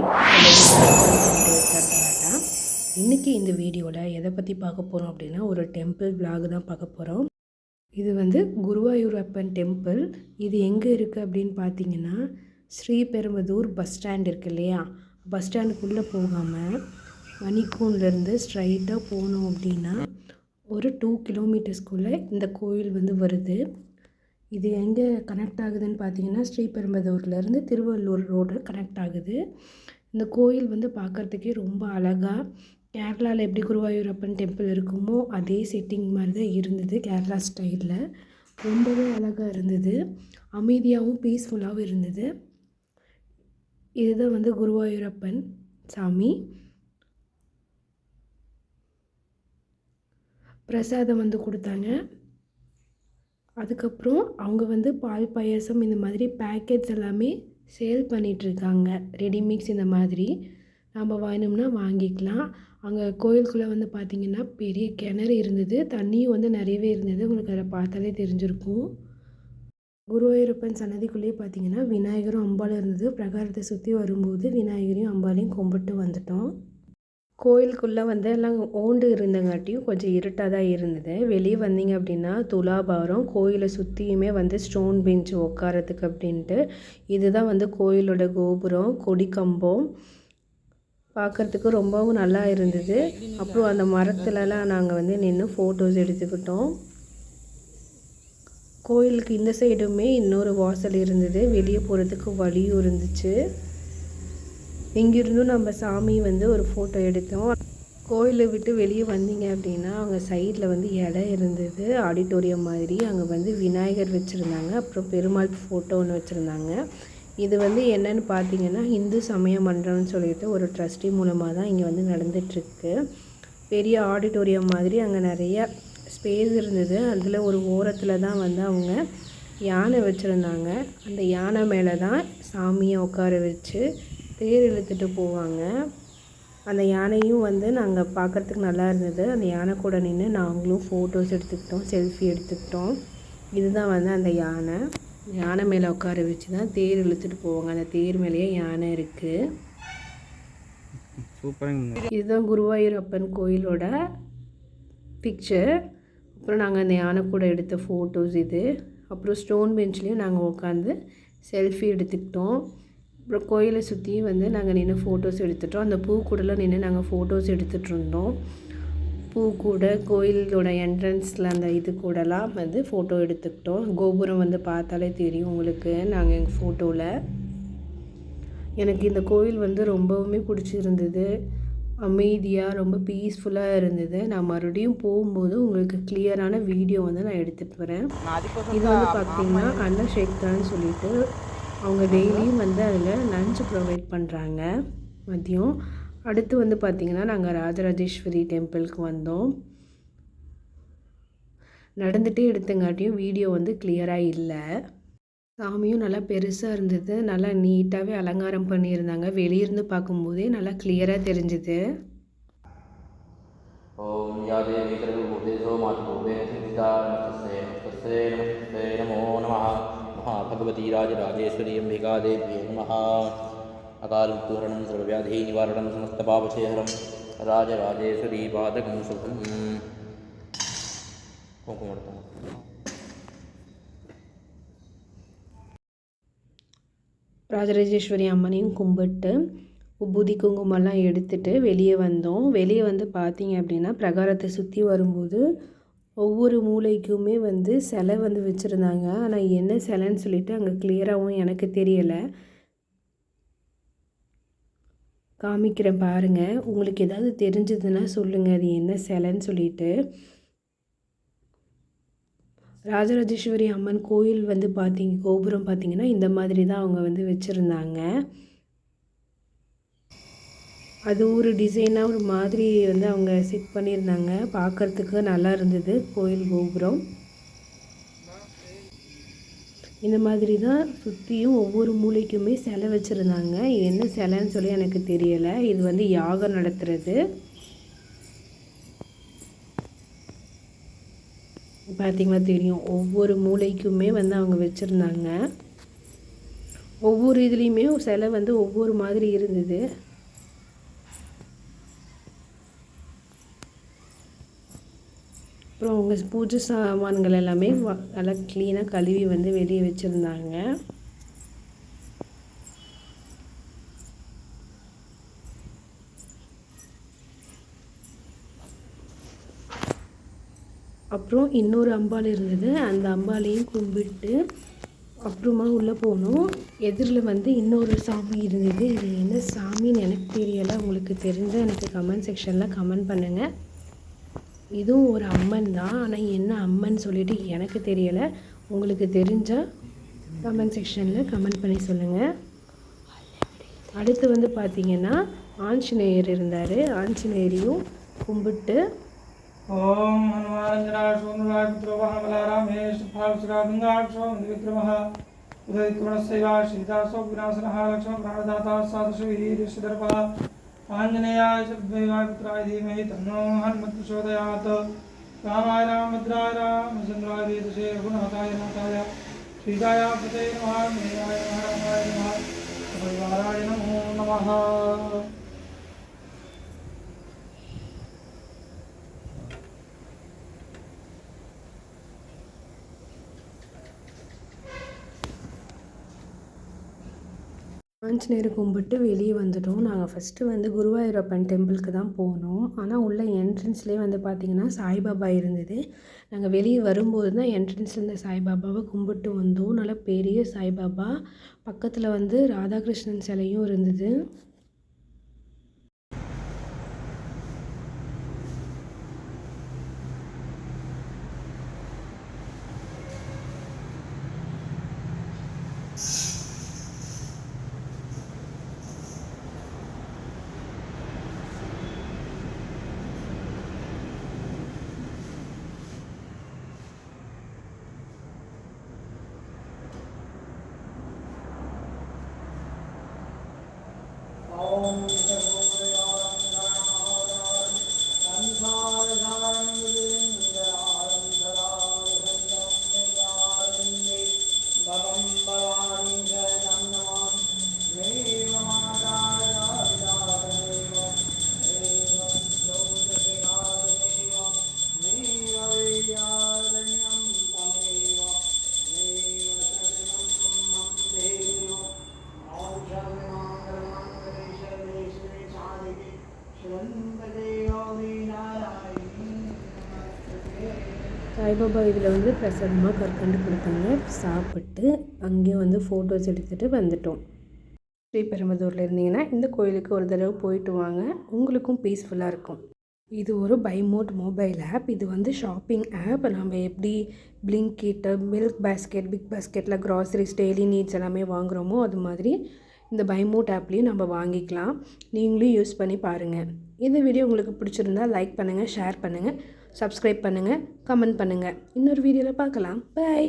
பண்ணி வச்சிருந்தேன். இன்றைக்கி இந்த வீடியோவில் எதை பற்றி பார்க்க போகிறோம் அப்படின்னா ஒரு டெம்பிள் விலாக் தான் பார்க்க போகிறோம். இது வந்து குருவாயூரப்பன் டெம்பிள். இது எங்கே இருக்குது அப்படின்னு பார்த்தீங்கன்னா ஸ்ரீபெரும்புதூர் பஸ் ஸ்டாண்ட் இருக்குது இல்லையா, பஸ் ஸ்டாண்டுக்குள்ளே போகாமல் மணிக்கூண்லேருந்து ஸ்ட்ரைட்டாக போனோம் அப்படின்னா ஒரு 2 கிலோமீட்டர்ஸ்குள்ளே இந்த கோயில் வந்து வருது. இது எங்கே கனெக்ட் ஆகுதுன்னு பார்த்தீங்கன்னா ஸ்ரீபெரும்புதூர்லேருந்து திருவள்ளூர் ரோடு கனெக்ட் ஆகுது. இந்த கோயில் வந்து பார்க்குறதுக்கே ரொம்ப அழகாக, கேரளாவில் எப்படி குருவாயூரப்பன் டெம்பிள் இருக்குமோ அதே செட்டிங் மாதிரி தான் இருந்தது. கேரளா ஸ்டைலில் ரொம்பவே அழகாக இருந்தது, அமைதியாகவும் பீஸ்ஃபுல்லாகவும் இருந்தது. இதுதான் வந்து குருவாயூரப்பன் சாமி. பிரசாதம் வந்து கொடுத்தாங்க. அதுக்கப்புறம் அவங்க வந்து பால் பாயசம் இந்த மாதிரி பேக்கெட்ஸ் எல்லாமே சேல் பண்ணிகிட்ருக்காங்க. ரெடிமிக்ஸ் இந்த மாதிரி நம்ம வேணும்னா வாங்கிக்கலாம். அங்கே கோயிலுக்குள்ளே வந்து பார்த்திங்கன்னா பெரிய கிணறு இருந்தது, தண்ணியும் வந்து நிறையவே இருந்தது. உங்களுக்கு அதை பார்த்தாலே தெரிஞ்சிருக்கும். குருவாயூரப்பன் சன்னதிக்குள்ளேயே பார்த்திங்கன்னா விநாயகரும் அம்பாலும் இருந்தது. பிரகாரத்தை சுற்றி வரும்போது விநாயகரையும் அம்பாலையும் கும்பிட்டு வந்துட்டோம். கோயிலுக்குள்ளே வந்து எல்லாம் ஓண்டு இருந்தங்காட்டியும் கொஞ்சம் இருட்டாக தான் இருந்தது. வெளியே வந்தீங்க அப்படின்னா துலாபாரம், கோயிலை சுற்றியுமே வந்து ஸ்டோன் பெஞ்ச் உட்காரத்துக்கு அப்படின்ட்டு. இதுதான் வந்து கோயிலோட கோபுரம், கொடி கம்பம். பார்க்குறதுக்கு ரொம்பவும் நல்லா இருந்தது. அப்புறம் அந்த மரத்துலலாம் நாங்கள் வந்து நின்று ஃபோட்டோஸ் எடுத்துக்கிட்டோம். கோயிலுக்கு இந்த சைடுமே இன்னொரு வாசல் இருந்தது, வெளியே போகிறதுக்கு வழியும் இருந்துச்சு. இங்கிருந்தும் நம்ம சாமி வந்து ஒரு ஃபோட்டோ எடுத்தோம். கோயிலை விட்டு வெளியே வந்தீங்க அப்படின்னா அவங்க சைடில் வந்து இடம் இருந்தது, ஆடிட்டோரியம் மாதிரி. அங்கே வந்து விநாயகர் வச்சுருந்தாங்க, அப்புறம் பெருமாள் ஃபோட்டோ ஒன்று வச்சுருந்தாங்க. இது வந்து என்னென்னு பார்த்தீங்கன்னா இந்து சமய மன்றம்னு சொல்லிட்டு ஒரு ட்ரஸ்டி மூலமாக தான் இங்கே வந்து நடந்துகிட்ருக்கு. பெரிய ஆடிட்டோரியம் மாதிரி அங்கே நிறைய ஸ்பேஸ் இருந்தது. அதில் ஒரு ஓரத்தில் தான் வந்து அவங்க யானை வச்சுருந்தாங்க. அந்த யானை மேலே தான் சாமியை உட்கார வச்சு தேர் இழுத்துட்டு போவாங்க. அந்த யானையும் வந்து நாங்கள் பார்க்குறதுக்கு நல்லா இருந்தது. அந்த யானை கூட நின்று நாங்களும் ஃபோட்டோஸ் எடுத்துக்கிட்டோம், செல்ஃபி எடுத்துக்கிட்டோம். இதுதான் வந்து அந்த யானை. யானை மேலே உட்கார வச்சு தான் தேர் இழுத்துட்டு போவாங்க. அந்த தேர் மேலேயே யானை இருக்குது. இதுதான் குருவாயூரப்பன் கோயிலோட பிக்சர். அப்புறம் நாங்கள் அந்த யானை கூட எடுத்த ஃபோட்டோஸ் இது. அப்புறம் ஸ்டோன் பெஞ்ச்லேயும் நாங்கள் உட்காந்து செல்ஃபி எடுத்துக்கிட்டோம். அப்புறம் கோயிலை சுற்றியும் வந்து நாங்கள் நின்று ஃபோட்டோஸ் எடுத்துட்டோம். அந்த பூ கூடலாம் நின்று நாங்கள் ஃபோட்டோஸ் எடுத்துகிட்டு இருந்தோம். பூ கூட கோயிலோட என்ட்ரன்ஸில் அந்த இது கூடலாம் வந்து ஃபோட்டோ எடுத்துக்கிட்டோம். கோபுரம் வந்து பார்த்தாலே தெரியும் உங்களுக்கு நாங்கள் எங்கள் ஃபோட்டோவில். எனக்கு இந்த கோயில் வந்து ரொம்பவுமே பிடிச்சிருந்தது, அமைதியாக ரொம்ப பீஸ்ஃபுல்லாக இருந்தது. நான் மறுபடியும் போகும்போது உங்களுக்கு கிளியரான வீடியோ வந்து நான் எடுத்துகிட்டு வரேன். இது வந்து பார்த்திங்கன்னா அன்னஷேக்தான்னு சொல்லிட்டு அவங்க டெய்லியும் வந்து அதில் லன்ச் ப்ரொவைட் பண்ணுறாங்க மதியம். அடுத்து வந்து பார்த்திங்கன்னா நாங்கள் ராஜராஜேஸ்வரி டெம்பிளுக்கு வந்தோம். நடந்துகிட்டே எடுத்தங்காட்டியும் வீடியோ வந்து கிளியராக இல்லை. சாமியும் நல்லா பெருசாக இருந்தது, நல்லா நீட்டாகவே அலங்காரம் பண்ணியிருந்தாங்க. வெளியிருந்து பார்க்கும்போதே நல்லா கிளியராக தெரிஞ்சுது. ஓம் யாதே நமோ நமः. भगवती राजराजेश्वरी अंबिका देव्यै नमः. अकालमृत्युहरणं सर्वव्याधि निवारणं समस्तपापक्षयहरं राजराजेश्वरी पादकं शुभम्. कुङ्कुमर्पणम्. ராஜராஜேஸ்வரி அம்மனையும் கும்பிட்டு உபூதி குங்குமம்லாம் எடுத்துகிட்டு வெளியே வந்தோம். வெளியே வந்து பார்த்தீங்க அப்படின்னா பிரகாரத்தை சுற்றி வரும்போது ஒவ்வொரு மூளைக்குமே வந்து சிலை வந்து வச்சுருந்தாங்க. ஆனால் என்ன சிலைன்னு சொல்லிட்டு அங்கே கிளியராகவும் எனக்கு தெரியலை. காமிக்கிறேன் பாருங்கள், உங்களுக்கு ஏதாவது தெரிஞ்சதுன்னா சொல்லுங்கள் அது என்ன சிலைன்னு சொல்லிட்டு. ராஜராஜேஸ்வரி அம்மன் கோயில் வந்து கோபுரம் பார்த்திங்கன்னா இந்த மாதிரி தான் அவங்க வந்து வச்சுருந்தாங்க. அது ஒரு டிசைனாக ஒரு மாதிரி வந்து அவங்க செட் பண்ணியிருந்தாங்க. பார்க்குறதுக்கு நல்லா இருந்தது கோயில் கோபுரம். இந்த மாதிரி தான் சுற்றியும் ஒவ்வொரு மூலைக்குமே சிலை வச்சுருந்தாங்க. இது என்ன சிலைன்னு சொல்லி எனக்கு தெரியலை. இது வந்து யாகம் நடத்துகிறது. பார்த்திங்கன்னா தெரியும், ஒவ்வொரு மூலைக்குமே வந்து அவங்க வச்சுருந்தாங்க. ஒவ்வொரு இதுலேயுமே சிலை வந்து ஒவ்வொரு மாதிரி இருந்தது. அப்புறம் அவங்க பூஜை சாமான்கள் எல்லாமே நல்லா க்ளீனாக கழுவி வந்து வெளியே வச்சுருந்தாங்க. அப்புறம் இன்னொரு அம்பாள் இருந்தது. அந்த அம்பாளையும் கும்பிட்டு அப்புறமா உள்ளே போனோம். எதிரில் வந்து இன்னொரு சாமி இருந்தது. இது என்ன சாமின்னு எனக்கு தெரியலை. உங்களுக்கு தெரிஞ்சால் எனக்கு கமெண்ட் செக்ஷனில் கமெண்ட் பண்ணுங்கள். இதுவும் ஒரு அம்மன் தான், ஆனால் என்ன அம்மன் சொல்லிட்டு எனக்கு தெரியலை. உங்களுக்கு தெரிஞ்சால் கமெண்ட் செக்ஷனில் கமெண்ட் பண்ணி சொல்லுங்கள். அடுத்து வந்து பார்த்திங்கன்னா ஆஞ்சநேயர் இருந்தார். ஆஞ்சநேயரையும் கும்பிட்டு ओम हनुमानंजनाय सोमराय पुत्रो बलरामेश भावसुरा गंगाक्षो विक्रमः उदयकुणस्यैव सीतासो विनाशनः लक्ष्मण प्राणदाता साधुषवीरश्दर्पः आञ्जनेयाय च विद्महे पुत्राय धीमहि तन्नो हनुमत् प्रचोदयात् रामाय रामभद्राय रामचन्द्राय वेदसे रघुनाथाय नाथाय सीताय पतये नमः मेयाय नमः रामाय नमः परिवाराय नमो नमः. ஆஞ்சநேயரை கும்பிட்டு வெளியே வந்துட்டோம். நாங்கள் ஃபஸ்ட்டு வந்து குருவாயூரப்பன் டெம்பிளுக்கு தான் போனோம். ஆனால் உள்ள என்ட்ரன்ஸ்லேயே வந்து பார்த்திங்கன்னா சாய்பாபா இருந்தது. நாங்கள் வெளியே வரும்போது தான் என்ட்ரன்ஸில் இருந்த சாய்பாபாவை கும்பிட்டு வந்தோம். நல்லா பெரிய சாய்பாபா, பக்கத்தில் வந்து ராதாகிருஷ்ணன் சிலையும் இருந்தது. சாய்பாபா இதில் வந்து பிரசாதமாக கற்கண்டு கொடுத்தாங்க. சாப்பிட்டு அங்கேயும் வந்து ஃபோட்டோஸ் எடுத்துகிட்டு வந்துட்டோம். ஸ்ரீபெரும்புதூரில் இருந்தீங்கன்னா இந்த கோயிலுக்கு ஒரு தடவை போயிட்டு வாங்க, உங்களுக்கும் பீஸ்ஃபுல்லாக இருக்கும். இது ஒரு பைமோட் மொபைல் ஆப். இது வந்து ஷாப்பிங் ஆப். நம்ம எப்படி பிளிங்கிட், மில்க் பாஸ்கெட், பிக் பாஸ்கெட்டில் க்ராசரிஸ், டெய்லி நீட்ஸ் எல்லாமே வாங்குகிறோமோ அது மாதிரி இந்த பைமோட் ஆப்லேயும் நம்ம வாங்கிக்கலாம். நீங்களும் யூஸ் பண்ணி பாருங்கள். இந்த வீடியோ உங்களுக்கு பிடிச்சிருந்தால் லைக் பண்ணுங்கள், ஷேர் பண்ணுங்கள், சப்ஸ்கிரைப் பண்ணுங்கள், கமெண்ட் பண்ணுங்கள். இன்னொரு வீடியோவில் பார்க்கலாம். பை.